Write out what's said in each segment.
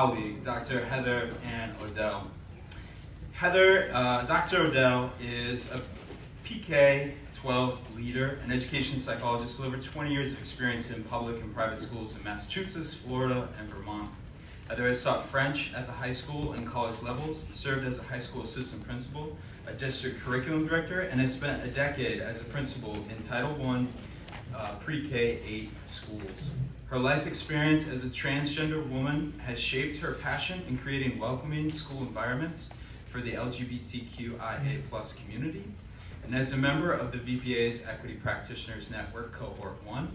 colleague, Dr. Heather Ann Odell. Dr. Odell is a PK-12 leader, an education psychologist with over 20 years of experience in public and private schools in Massachusetts, Florida, and Vermont. Heather has taught French at the high school and college levels, served as a high school assistant principal, a district curriculum director, and has spent a decade as a principal in Title I pre-K-8 schools. Her life experience as a transgender woman has shaped her passion in creating welcoming school environments for the LGBTQIA+ community. And as a member of the VPA's Equity Practitioners Network Cohort 1,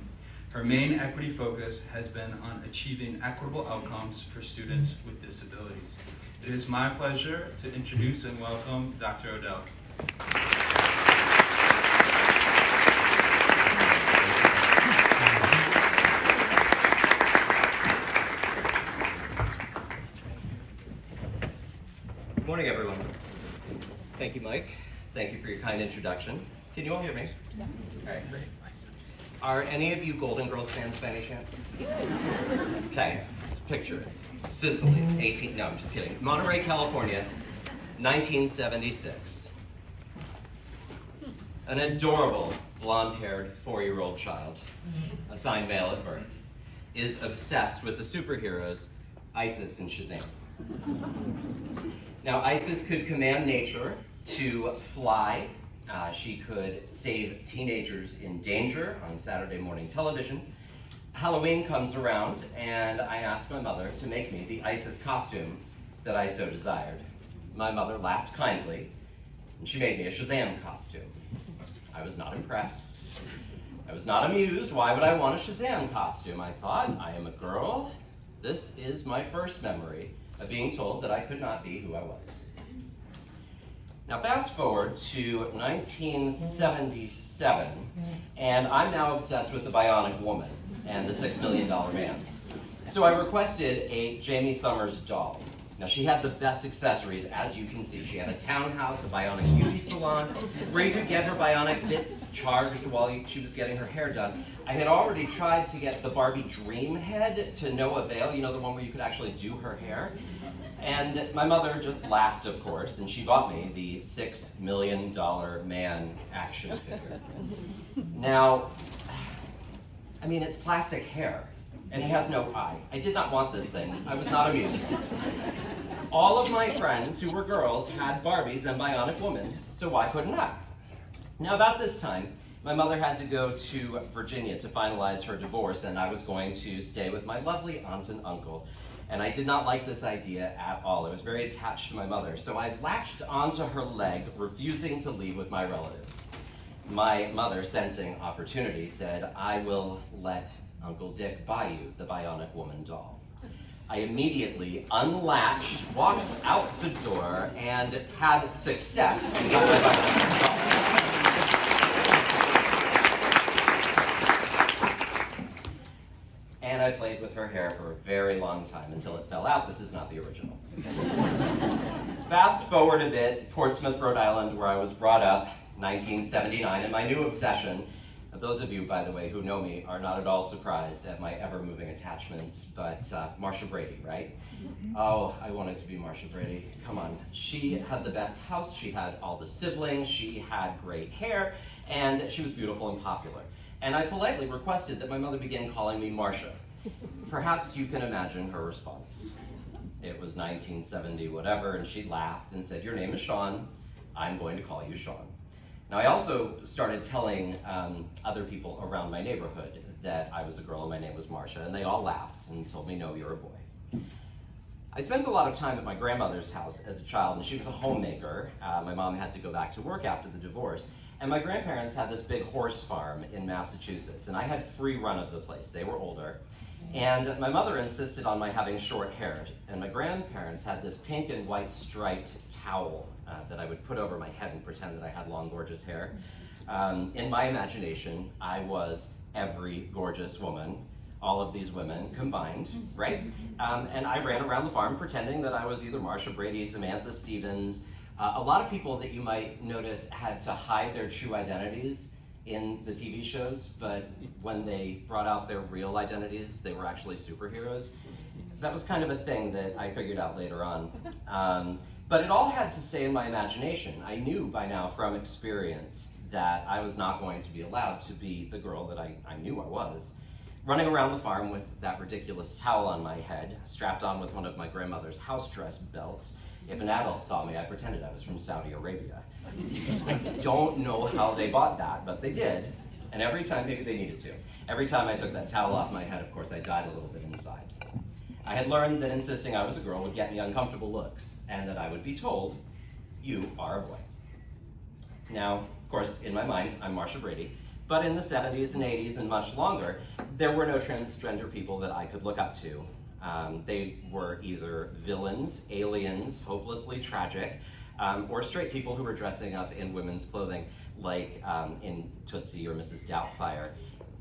her main equity focus has been on achieving equitable outcomes for students with disabilities. It is my pleasure to introduce and welcome Dr. Odell. Good morning, everyone. Thank you, Mike. Thank you for your kind introduction. Can you all hear me? Yeah. All right, great. Are any of you Golden Girls fans by any chance? Okay, let's picture it. Sicily, no, I'm just kidding. Monterey, California, 1976. An adorable blonde-haired 4-year-old child, assigned male at birth, is obsessed with the superheroes Isis and Shazam. Now, Isis could command nature to fly. She could save teenagers in danger on Saturday morning television. Halloween comes around, and I asked my mother to make me the Isis costume that I so desired. My mother laughed kindly, and she made me a Shazam costume. I was not impressed. I was not amused. Why would I want a Shazam costume? I thought, I am a girl. This is my first memory of being told that I could not be who I was. Now fast forward to 1977, and I'm now obsessed with the Bionic Woman and the $6 Million Man. So I requested a Jamie Summers doll. Now she had the best accessories, as you can see. She had a townhouse, a bionic beauty salon, where you could get her bionic bits charged while she was getting her hair done. I had already tried to get the Barbie Dream Head to no avail, you know, the one where you could actually do her hair. And my mother just laughed, of course, and she bought me the $6 Million Man action figure. Now, I mean, it's plastic hair, and he has no eye. I did not want this thing. I was not amused. All of my friends who were girls had Barbies and Bionic Woman, so why couldn't I? Now, about this time, my mother had to go to Virginia to finalize her divorce, and I was going to stay with my lovely aunt and uncle. And I did not like this idea at all. I was very attached to my mother, so I latched onto her leg, refusing to leave with my relatives. My mother, sensing opportunity, said, I will let Uncle Dick buy you the Bionic Woman doll. I immediately unlatched, walked out the door, and had success and got my Bionic Woman doll. And I played with her hair for a very long time until it fell out. This is not the original. Fast forward a bit, Portsmouth, Rhode Island, where I was brought up, 1979, and my new obsession. Those of you, by the way, who know me are not at all surprised at my ever-moving attachments, but Marsha Brady, right? Oh, I wanted to be Marsha Brady. Come on. She had the best house, she had all the siblings, she had great hair, and she was beautiful and popular. And I politely requested that my mother begin calling me Marsha. Perhaps you can imagine her response. It was 1970 whatever, and she laughed and said, your name is Sean, I'm going to call you Sean. Now I also started telling other people around my neighborhood that I was a girl and my name was Marsha, and they all laughed and told me, no, you're a boy. I spent a lot of time at my grandmother's house as a child, and she was a homemaker. My mom had to go back to work after the divorce, and my grandparents had this big horse farm in Massachusetts, and I had free run of the place. They were older, and my mother insisted on my having short hair, and my grandparents had this pink and white striped towel that I would put over my head and pretend that I had long, gorgeous hair. In my imagination, I was every gorgeous woman, all of these women combined, right? And I ran around the farm pretending that I was either Marsha Brady, Samantha Stevens. A lot of people that you might notice had to hide their true identities in the TV shows, but when they brought out their real identities, they were actually superheroes. that was kind of a thing that I figured out later on. But it all had to stay in my imagination. I knew by now from experience that I was not going to be allowed to be the girl that I knew I was, running around the farm with that ridiculous towel on my head, strapped on with one of my grandmother's house dress belts. If an adult saw me, I pretended I was from Saudi Arabia. I don't know how they bought that, but they did. And every time, maybe they needed to, every time I took that towel off my head, of course, I died a little bit inside. I had learned that insisting I was a girl would get me uncomfortable looks, and that I would be told, you are a boy. Now, of course, in my mind, I'm Marsha Brady, but in the 70s and 80s and much longer, there were no transgender people that I could look up to. They were either villains, aliens, hopelessly tragic, or straight people who were dressing up in women's clothing, like in Tootsie or Mrs. Doubtfire.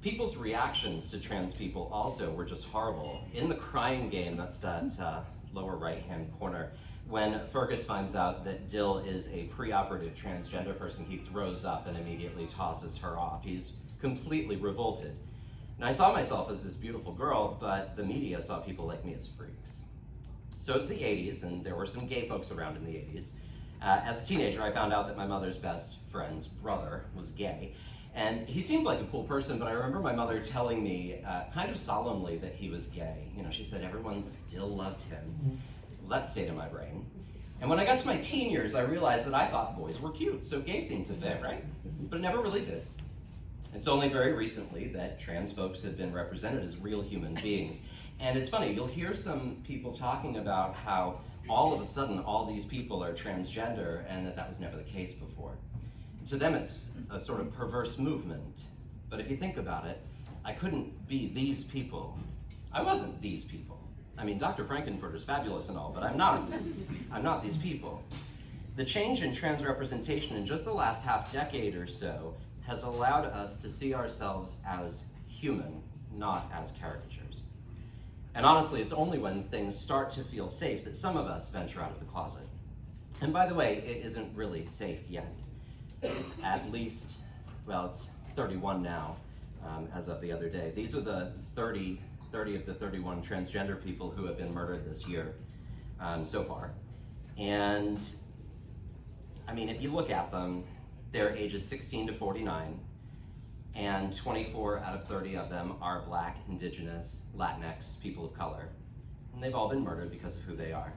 People's reactions to trans people also were just horrible. In the crying game, that's that lower right-hand corner, when Fergus finds out that Dill is a preoperative transgender person, he throws up and immediately tosses her off. He's completely revolted. And I saw myself as this beautiful girl, but the media saw people like me as freaks. So it's the 80s, and there were some gay folks around in the 80s. As a teenager, I found out that my mother's best friend's brother was gay. And he seemed like a cool person, but I remember my mother telling me kind of solemnly that he was gay. You know, she said everyone still loved him. Well, that stayed in my brain. And when I got to my teen years, I realized that I thought boys were cute, so gay seemed to fit, right? But it never really did. It's only very recently that trans folks have been represented as real human beings. And it's funny, you'll hear some people talking about how all of a sudden all these people are transgender and that was never the case before. To them it's a sort of perverse movement. But if you think about it, I couldn't be these people. I wasn't these people. I mean, Dr. Frankenfurter's fabulous and all, but I'm not these people. The change in trans representation in just the last half decade or so has allowed us to see ourselves as human, not as caricatures. And honestly, it's only when things start to feel safe that some of us venture out of the closet. And by the way, it isn't really safe yet. At least, well, it's 31 now, as of the other day. These are the 30 of the 31 transgender people who have been murdered this year so far. And I mean, if you look at them, they're ages 16 to 49, and 24 out of 30 of them are Black, Indigenous, Latinx, people of color. And they've all been murdered because of who they are.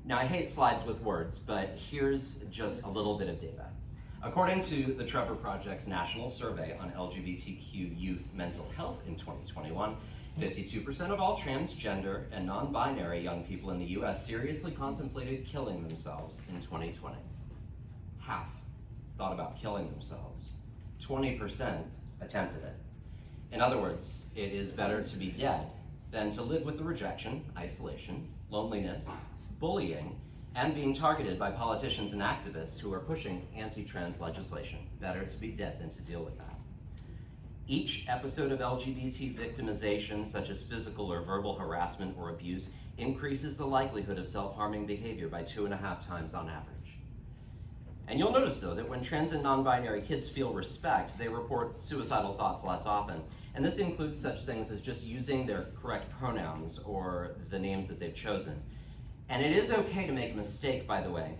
Now, I hate slides with words, but here's just a little bit of data. According to the Trevor Project's National Survey on LGBTQ youth mental health in 2021, 52% of all transgender and non-binary young people in the US seriously contemplated killing themselves in 2020. Half thought about killing themselves. 20% attempted it. In other words, it is better to be dead than to live with the rejection, isolation, loneliness, bullying, and being targeted by politicians and activists who are pushing anti-trans legislation. Better to be dead than to deal with that. Each episode of LGBT victimization, such as physical or verbal harassment or abuse, increases the likelihood of self-harming behavior by 2.5 times on average. And you'll notice, though, that when trans and non-binary kids feel respect, they report suicidal thoughts less often. And this includes such things as just using their correct pronouns or the names that they've chosen. And it is okay to make a mistake, by the way.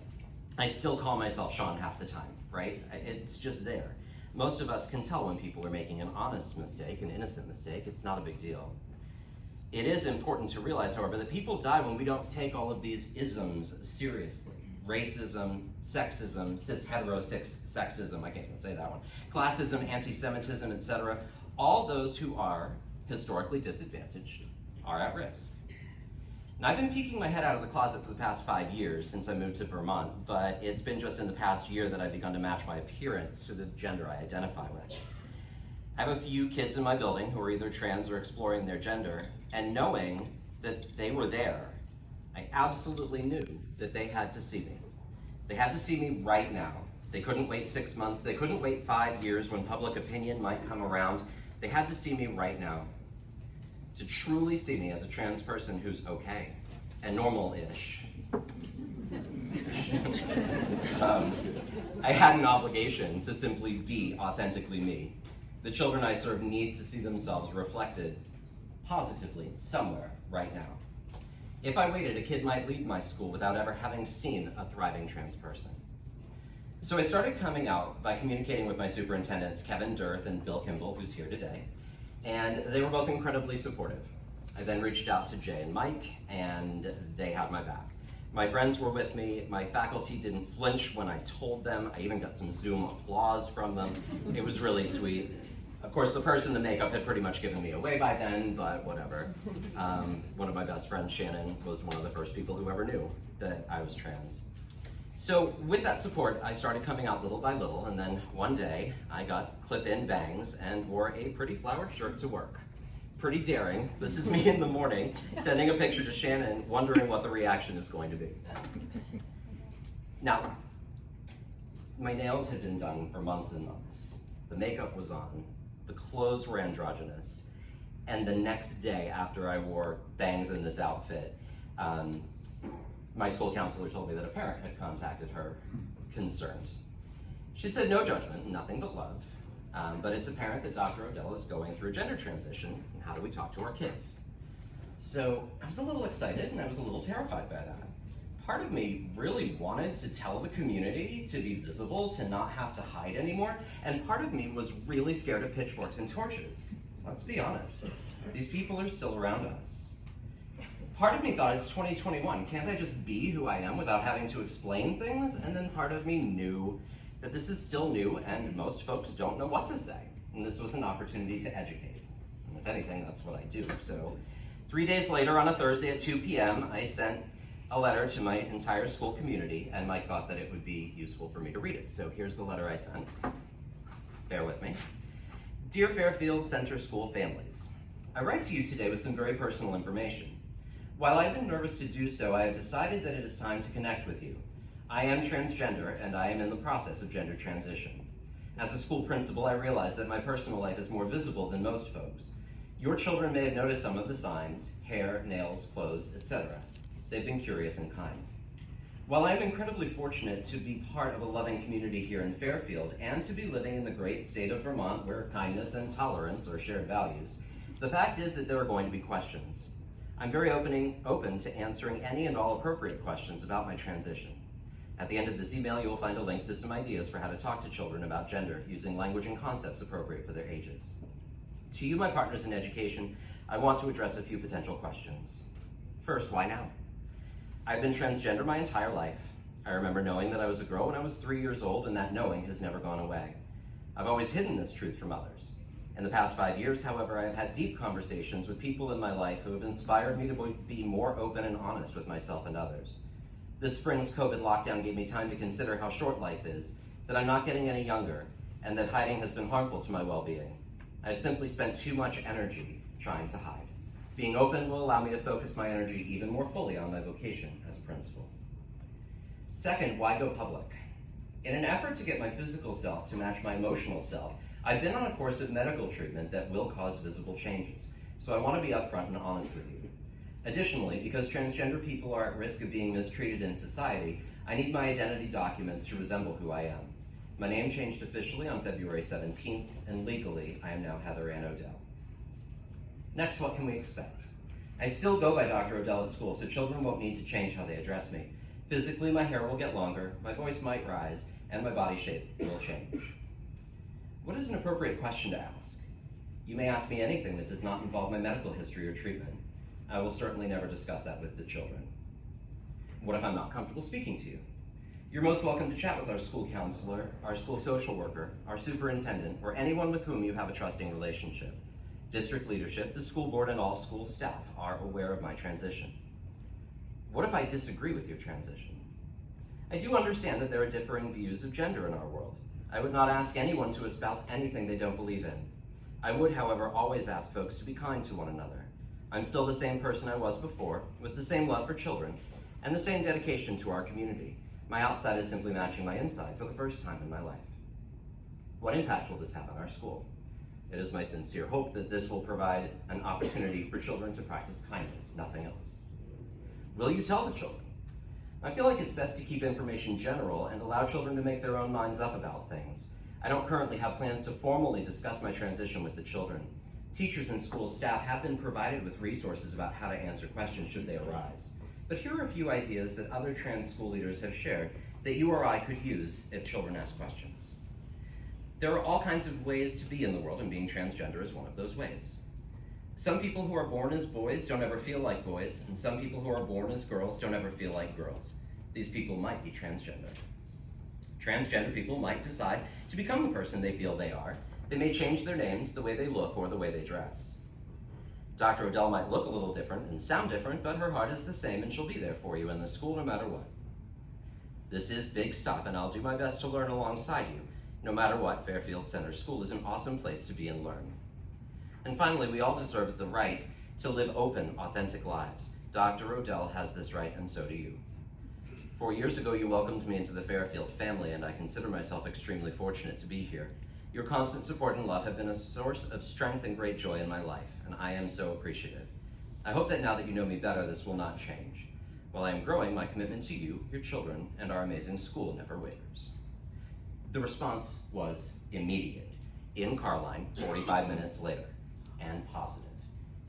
I still call myself Sean half the time, right? It's just there. Most of us can tell when people are making an honest mistake, an innocent mistake. It's not a big deal. It is important to realize, however, that people die when we don't take all of these isms seriously. Racism, sexism, cis-heterosexism, I can't even say that one, classism, anti-Semitism, etc. All those who are historically disadvantaged are at risk. Now, I've been peeking my head out of the closet for the past 5 years since I moved to Vermont, but it's been just in the past year that I've begun to match my appearance to the gender I identify with. I have a few kids in my building who are either trans or exploring their gender, and knowing that they were there, I absolutely knew that they had to see me. They had to see me right now. They couldn't wait 6 months. They couldn't wait 5 years when public opinion might come around. They had to see me right now. To truly see me as a trans person who's okay and normal-ish. I had an obligation to simply be authentically me. The children I serve need to see themselves reflected positively somewhere right now. If I waited, a kid might leave my school without ever having seen a thriving trans person. So I started coming out by communicating with my superintendents, Kevin Dirth and Bill Kimball, who's here today, and they were both incredibly supportive. I then reached out to Jay and Mike, and they had my back. My friends were with me, my faculty didn't flinch when I told them, I even got some Zoom applause from them. It was really sweet. Of course, the person in the makeup had pretty much given me away by then, but whatever. One of my best friends, Shannon, was one of the first people who ever knew that I was trans. So with that support, I started coming out little by little, and then one day, I got clip-in bangs and wore a pretty flowered shirt to work. Pretty daring. This is me in the morning, sending a picture to Shannon, wondering what the reaction is going to be. Now, my nails had been done for months and months. The makeup was on, the clothes were androgynous, and the next day after I wore bangs in this outfit, my school counselor told me that a parent had contacted her concerned. She'd said no judgment, nothing but love, but it's apparent that Dr. Odell is going through a gender transition, and how do we talk to our kids? So I was a little excited and I was a little terrified by that. Part of me really wanted to tell the community to be visible, to not have to hide anymore, and part of me was really scared of pitchforks and torches. Let's be honest, these people are still around us. Part of me thought, it's 2021, can't I just be who I am without having to explain things? And then part of me knew that this is still new and most folks don't know what to say. And this was an opportunity to educate. And if anything, that's what I do. So 3 days later on a Thursday at 2 p.m., I sent a letter to my entire school community, and Mike thought that it would be useful for me to read it. So here's the letter I sent. Bear with me. Dear Fairfield Center School families, I write to you today with some very personal information. While I've been nervous to do so, I have decided that it is time to connect with you. I am transgender, and I am in the process of gender transition. As a school principal, I realize that my personal life is more visible than most folks. Your children may have noticed some of the signs: hair, nails, clothes, etc. They've been curious and kind. While I am incredibly fortunate to be part of a loving community here in Fairfield and to be living in the great state of Vermont where kindness and tolerance are shared values, the fact is that there are going to be questions. I'm very open to answering any and all appropriate questions about my transition. At the end of this email, you will find a link to some ideas for how to talk to children about gender using language and concepts appropriate for their ages. To you, my partners in education, I want to address a few potential questions. First, why now? I've been transgender my entire life. I remember knowing that I was a girl when I was 3 years old, and that knowing has never gone away. I've always hidden this truth from others. In the past 5 years, however, I have had deep conversations with people in my life who have inspired me to be more open and honest with myself and others. This spring's COVID lockdown gave me time to consider how short life is, that I'm not getting any younger, and that hiding has been harmful to my well-being. I've simply spent too much energy trying to hide. Being open will allow me to focus my energy even more fully on my vocation as a principal. Second, why go public? In an effort to get my physical self to match my emotional self, I've been on a course of medical treatment that will cause visible changes, so I want to be upfront and honest with you. Additionally, because transgender people are at risk of being mistreated in society, I need my identity documents to resemble who I am. My name changed officially on February 17th, and legally, I am now Heather Ann Odell. Next, what can we expect? I still go by Dr. Odell at school, so children won't need to change how they address me. Physically, my hair will get longer, my voice might rise, and my body shape will change. What is an appropriate question to ask? You may ask me anything that does not involve my medical history or treatment. I will certainly never discuss that with the children. What if I'm not comfortable speaking to you? You're most welcome to chat with our school counselor, our school social worker, our superintendent, or anyone with whom you have a trusting relationship. District leadership, the school board, and all school staff are aware of my transition. What if I disagree with your transition? I do understand that there are differing views of gender in our world. I would not ask anyone to espouse anything they don't believe in. I would, however, always ask folks to be kind to one another. I'm still the same person I was before, with the same love for children, and the same dedication to our community. My outside is simply matching my inside for the first time in my life. What impact will this have on our school? It is my sincere hope that this will provide an opportunity for children to practice kindness, nothing else. Will you tell the children? I feel like it's best to keep information general and allow children to make their own minds up about things. I don't currently have plans to formally discuss my transition with the children. Teachers and school staff have been provided with resources about how to answer questions should they arise. But here are a few ideas that other trans school leaders have shared that you or I could use if children ask questions. There are all kinds of ways to be in the world, and being transgender is one of those ways. Some people who are born as boys don't ever feel like boys, and some people who are born as girls don't ever feel like girls. These people might be transgender. Transgender people might decide to become the person they feel they are. They may change their names, the way they look, or the way they dress. Dr. Odell might look a little different and sound different, but her heart is the same and she'll be there for you in the school no matter what. This is big stuff, and I'll do my best to learn alongside you. No matter what, Fairfield Center School is an awesome place to be and learn. And finally, we all deserve the right to live open, authentic lives. Dr. Odell has this right, and so do you. 4 years ago, you welcomed me into the Fairfield family, and I consider myself extremely fortunate to be here. Your constant support and love have been a source of strength and great joy in my life, and I am so appreciative. I hope that now that you know me better, this will not change. While I am growing, my commitment to you, your children, and our amazing school never wavers. The response was immediate. In Carline, 45 minutes later, and positive.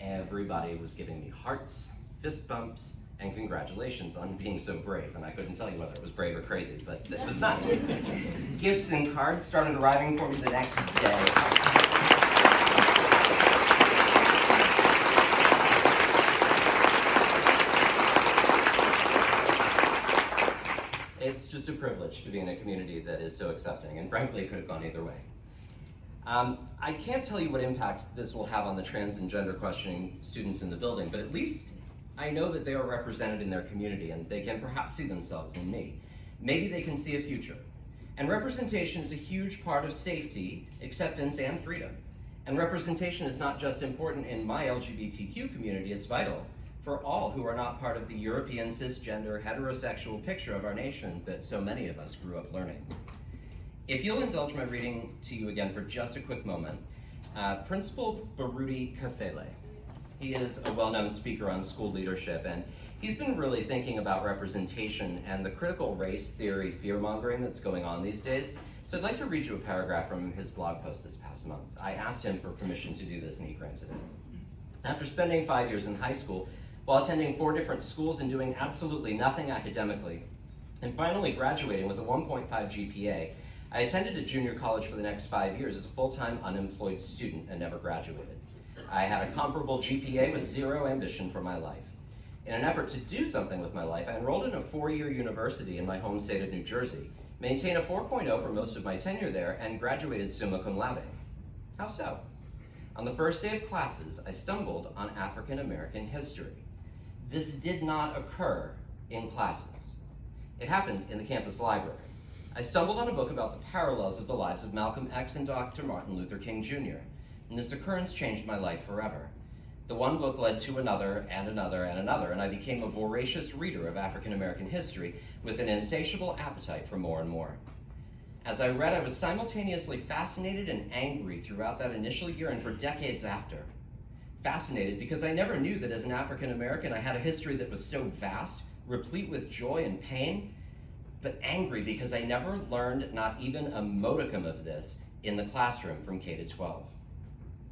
Everybody was giving me hearts, fist bumps, and congratulations on being so brave. And I couldn't tell you whether it was brave or crazy, but it was nice. Gifts and cards started arriving for me the next day. It's just a privilege to be in a community that is so accepting, and frankly, it could have gone either way. I can't tell you what impact this will have on the trans and gender questioning students in the building, but at least I know that they are represented in their community and they can perhaps see themselves in me. Maybe they can see a future. And representation is a huge part of safety, acceptance, and freedom. And representation is not just important in my LGBTQ community, it's vital for all who are not part of the European cisgender heterosexual picture of our nation that so many of us grew up learning. If you'll indulge my reading to you again for just a quick moment, Principal Baruti Kafele. He is a well-known speaker on school leadership, and he's been really thinking about representation and the critical race theory fear-mongering that's going on these days. So I'd like to read you a paragraph from his blog post this past month. I asked him for permission to do this, and he granted it. After spending 5 years in high school, while attending 4 different schools and doing absolutely nothing academically, and finally graduating with a 1.5 GPA, I attended a junior college for the next 5 years as a full-time unemployed student and never graduated. I had a comparable GPA with zero ambition for my life. In an effort to do something with my life, I enrolled in a 4-year university in my home state of New Jersey, maintained a 4.0 for most of my tenure there, and graduated summa cum laude. How so? On the first day of classes, I stumbled on African American history. This did not occur in classes. It happened in the campus library. I stumbled on a book about the parallels of the lives of Malcolm X and Dr. Martin Luther King Jr., and this occurrence changed my life forever. The one book led to another and another and another, and I became a voracious reader of African American history with an insatiable appetite for more and more. As I read, I was simultaneously fascinated and angry throughout that initial year and for decades after. Fascinated because I never knew that as an African American I had a history that was so vast, replete with joy and pain, but angry because I never learned not even a modicum of this in the classroom from K to 12.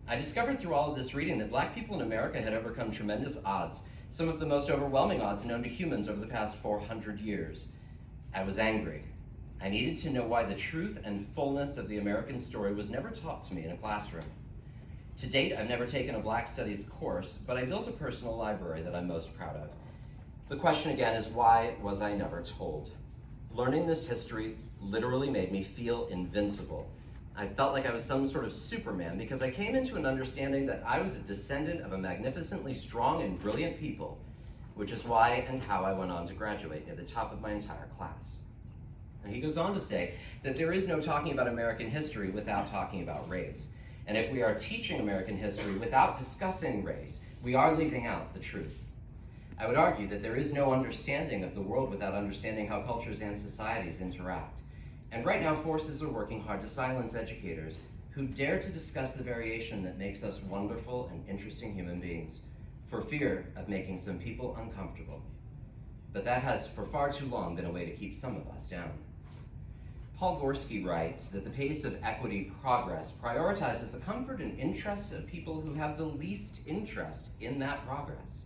I discovered through all of this reading that Black people in America had overcome tremendous odds, some of the most overwhelming odds known to humans over the past 400 years. I was angry. I needed to know why the truth and fullness of the American story was never taught to me in a classroom. To date, I've never taken a Black Studies course, but I built a personal library that I'm most proud of. The question again is, why was I never told? Learning this history literally made me feel invincible. I felt like I was some sort of Superman because I came into an understanding that I was a descendant of a magnificently strong and brilliant people, which is why and how I went on to graduate near the top of my entire class. And he goes on to say that there is no talking about American history without talking about race. And if we are teaching American history without discussing race, we are leaving out the truth. I would argue that there is no understanding of the world without understanding how cultures and societies interact. And right now, forces are working hard to silence educators who dare to discuss the variation that makes us wonderful and interesting human beings, for fear of making some people uncomfortable. But that has, for far too long, been a way to keep some of us down. Paul Gorski writes that the pace of equity progress prioritizes the comfort and interests of people who have the least interest in that progress.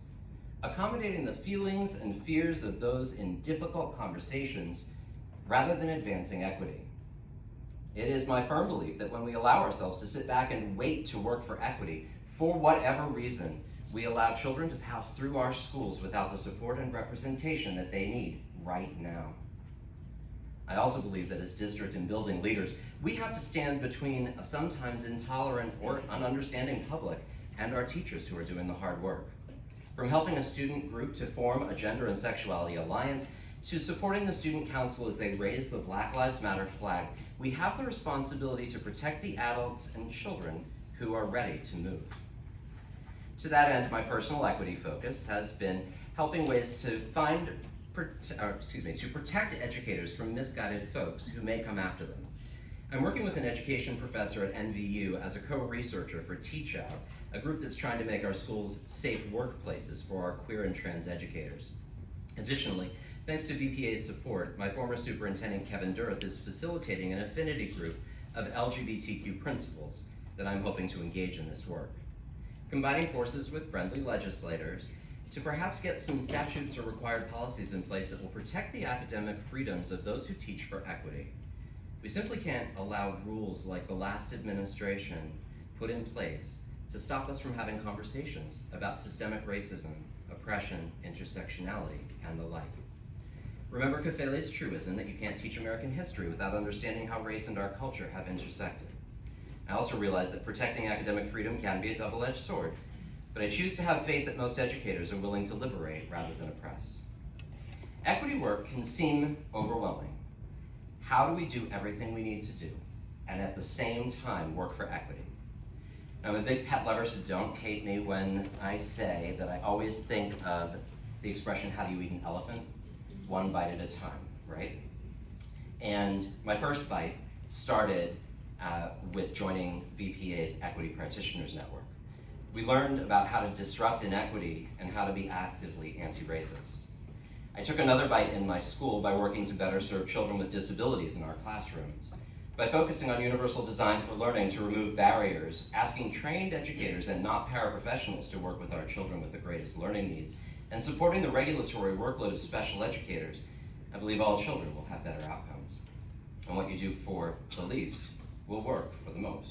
accommodating the feelings and fears of those in difficult conversations rather than advancing equity. It is my firm belief that when we allow ourselves to sit back and wait to work for equity, for whatever reason, we allow children to pass through our schools without the support and representation that they need right now. I also believe that as district and building leaders, we have to stand between a sometimes intolerant or ununderstanding public and our teachers who are doing the hard work. From helping a student group to form a gender and sexuality alliance, to supporting the student council as they raise the Black Lives Matter flag, we have the responsibility to protect the adults and children who are ready to move. To that end, my personal equity focus has been helping ways to protect educators from misguided folks who may come after them. I'm working with an education professor at NVU as a co-researcher for Teach Out, a group that's trying to make our schools safe workplaces for our queer and trans educators. Additionally, thanks to VPA's support, my former superintendent Kevin Durth is facilitating an affinity group of LGBTQ principals that I'm hoping to engage in this work. Combining forces with friendly legislators to perhaps get some statutes or required policies in place that will protect the academic freedoms of those who teach for equity. We simply can't allow rules like the last administration put in place to stop us from having conversations about systemic racism, oppression, intersectionality, and the like. Remember Kafele's truism that you can't teach American history without understanding how race and our culture have intersected. I also realize that protecting academic freedom can be a double-edged sword, but I choose to have faith that most educators are willing to liberate rather than oppress. Equity work can seem overwhelming. How do we do everything we need to do and at the same time work for equity? I'm a big pet lover, so don't hate me when I say that I always think of the expression, how do you eat an elephant? One bite at a time, right? And my first bite started with joining VPA's Equity Practitioners Network. We learned about how to disrupt inequity and how to be actively anti-racist. I took another bite in my school by working to better serve children with disabilities in our classrooms, by focusing on universal design for learning to remove barriers, asking trained educators and not paraprofessionals to work with our children with the greatest learning needs, and supporting the regulatory workload of special educators. I believe all children will have better outcomes. And what you do for the least will work for the most.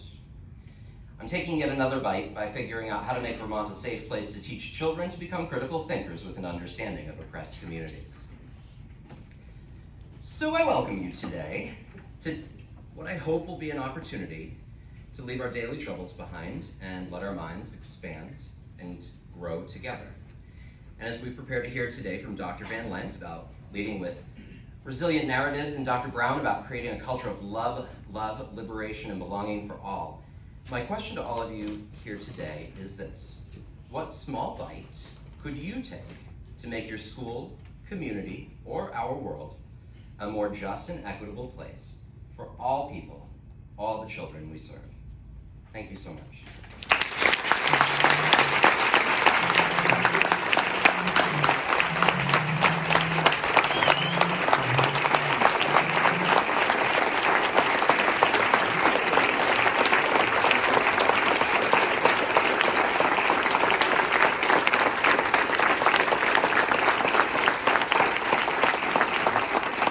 I'm taking yet another bite by figuring out how to make Vermont a safe place to teach children to become critical thinkers with an understanding of oppressed communities. So I welcome you today to what I hope will be an opportunity to leave our daily troubles behind and let our minds expand and grow together. And as we prepare to hear today from Dr. Van Lent about leading with resilient narratives and Dr. Brown about creating a culture of love, liberation, and belonging for all, my question to all of you here today is this: what small bite could you take to make your school, community, or our world a more just and equitable place for all people, all the children we serve? Thank you so much.